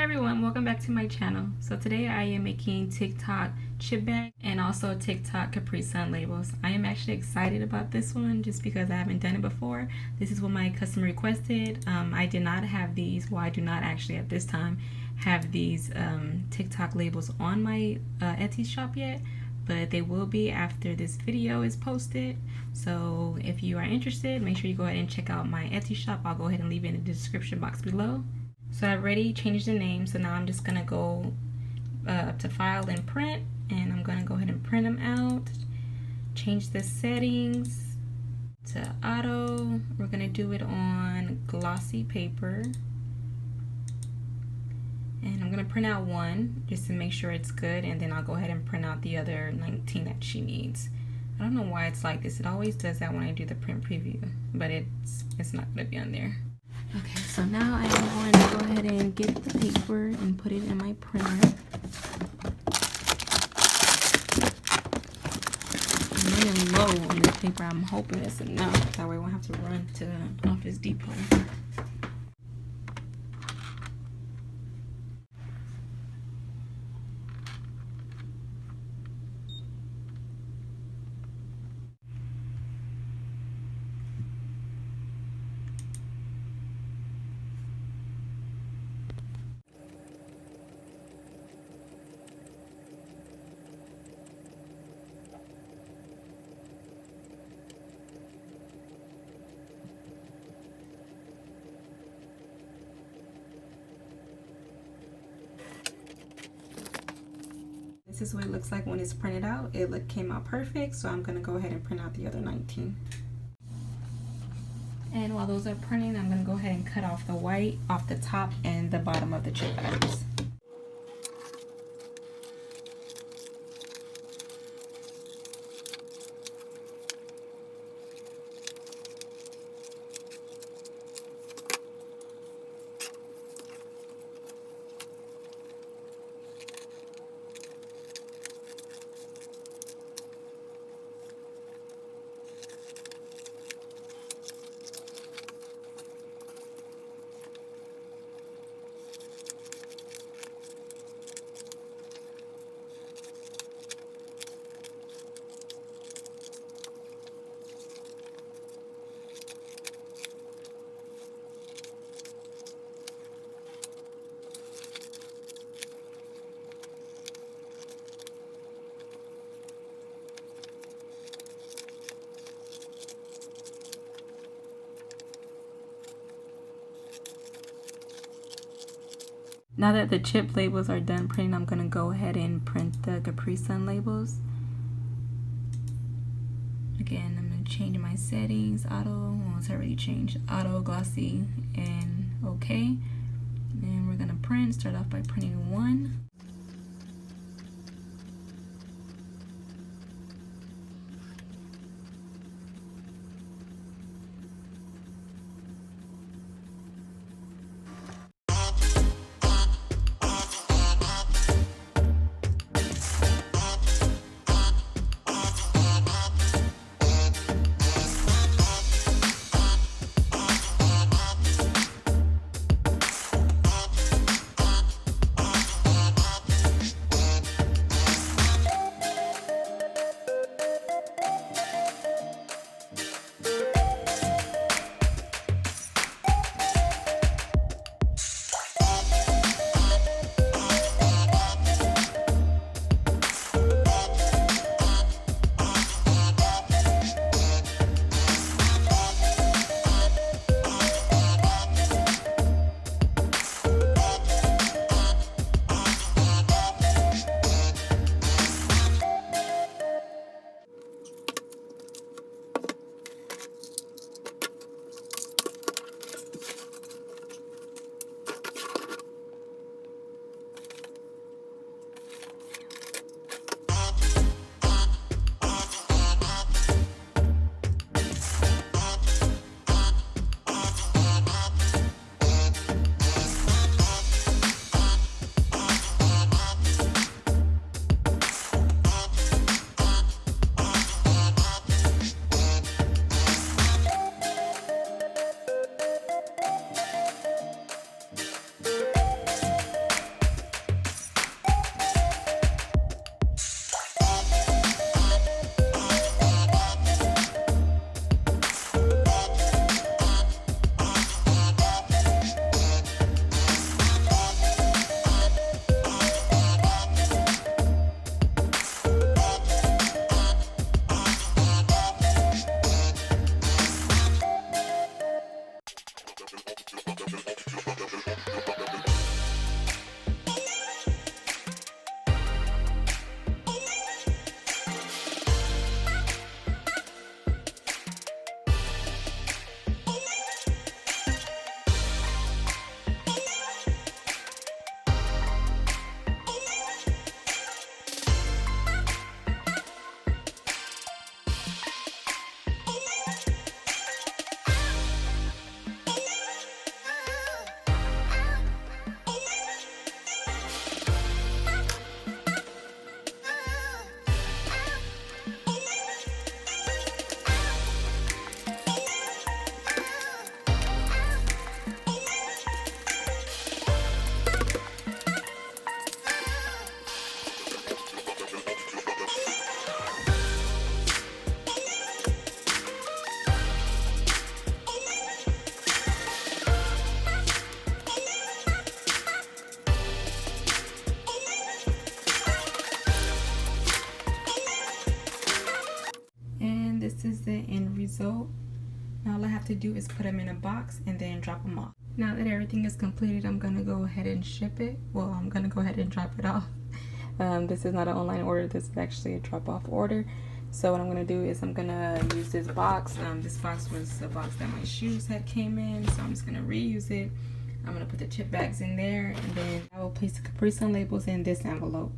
everyone, welcome back to my channel. So today I am making TikTok chip bag and also TikTok Capri Sun labels. I am actually excited about this one just because I haven't done it before. This is what my customer requested. I did not have these, well I do not actually at this time have these TikTok labels on my Etsy shop yet, but they will be after this video is posted. So if you are interested, make sure you go ahead and check out my Etsy shop. I'll go ahead and leave it in the description box below. So I've already changed the name, so now I'm just gonna go up to file and print, and I'm gonna go ahead and print them out. Change the settings to auto. We're gonna do it on glossy paper. And I'm gonna print out one just to make sure it's good, and then I'll go ahead and print out the other 19 that she needs. I don't know why it's like this. It always does that when I do the print preview, but it's not gonna be on there. Okay, so now I am going to go ahead and get the paper and put it in my printer. I'm running low on this paper. I'm hoping it's enough. That way I won't have to run to Office Depot. This is what it looks like when it's printed out. It came out perfect, so I'm gonna go ahead and print out the other 19. And while those are printing, I'm gonna go ahead and cut off the white off the top and the bottom of the chip bags. Now that the chip labels are done printing, I'm going to go ahead and print the Capri Sun labels. Again, I'm going to change my settings, auto, well it's already changed, auto, glossy, and okay. And we're going to print, start off by printing one. So now all I have to do is put them in a box and then drop them off. Now that everything is completed, I'm gonna go ahead and ship it. Well, I'm gonna go ahead and drop it off. This is not an online order, this is actually a drop-off order. So what I'm gonna do is I'm gonna use this box. This box was a box that my shoes had came in, so I'm just gonna reuse it. I'm gonna put the chip bags in there, and then I will place the Capri Sun labels in this envelope.